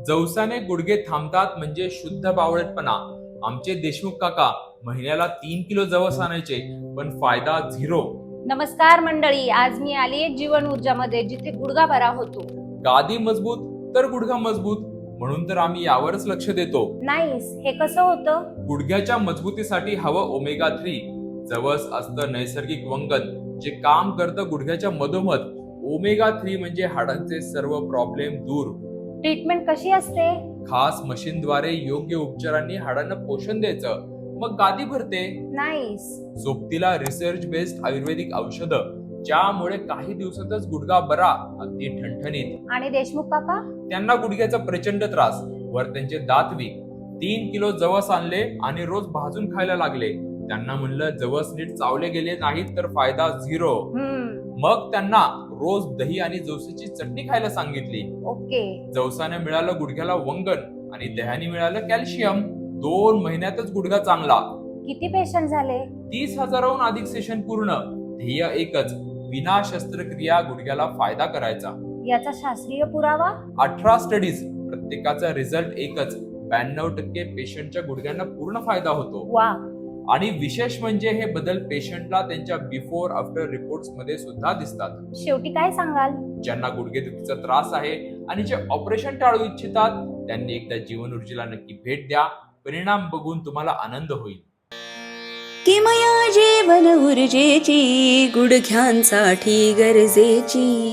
जवसाने गुडघे थांबतात म्हणजे शुद्ध बावळटपणा. आमचे देशमुख काका महिन्याला 3 किलो जवस आणायचे, पण फायदा झिरो. नमस्कार मंडळी, आज मी आली आहे जीवन ऊर्जामध्ये, जिथे गुडघा बरा होतो. गादी मजबूत तर गुडघा मजबूत, म्हणून तर आम्ही यावरच लक्ष देतो. नाईस. हे कसं होतं? गुडघ्याच्या मजबूतीसाठी हवं ओमेगा 3. जवस असतं नैसर्गिक वंगन, जे काम करतं गुडघ्याच्या मधोमध. ओमेगा 3 म्हणजे हाडांचे सर्व प्रॉब्लेम दूर. ट्रीटमेंट कशी असते? खास मशीनद्वारे योग्य उपचारांनी हाडांना पोषण द्यायचं, मग गादी भरते. नाईस. सोबतीला रिसर्च बेस्ड आयुर्वेदिक औषधं, ज्यामुळे काही दिवसातच गुडघा बरा, अगदी ठणठणीत. आणि देशमुख काका? त्यांना गुडघ्याचा प्रचंड त्रास, वर त्यांचे दात वीक. 3 किलो जवस आणले आणि रोज भाजून खायला लागले. त्यांना म्हणलं जवस नीट चावले गेले नाहीत तर फायदा झिरो. मग त्यांना रोज दही आणि जवसाची चटणी खायला सांगितली. ओके. जवसाने मिळालं गुडघ्याला वंगण आणि दह्याने मिळालं कॅल्शियम. 2 महिन्यातच गुडघा चांगला. किती पेशंट झाले? 30,000हून अधिक सेशन पूर्ण. ध्येय एकच, विना शस्त्रक्रिया गुडघ्याला फायदा करायचा. याचा शास्त्रीय पुरावा? 18 स्टडीज, प्रत्येकाचा रिझल्ट एकच. 92% पेशंटच्या गुडघ्यांना पूर्ण फायदा होतो. वा. आणि विशेष म्हणजे हे बदल पेशंटला त्यांच्या बिफोर आफ्टर रिपोर्ट्स मध्ये सुद्धा दिसतात. शेवटी काय सांगाल? ज्यांना गुडघेदुखीचा त्रास आहे आणि जे ऑपरेशन टाळू इच्छितात, त्यांनी एकदा जीवन ऊर्जेला नक्की भेट द्या. परिणाम बघून तुम्हाला आनंद होईल. किमया जीवन ऊर्जेची गुडघ्यांसाठी गरजेची.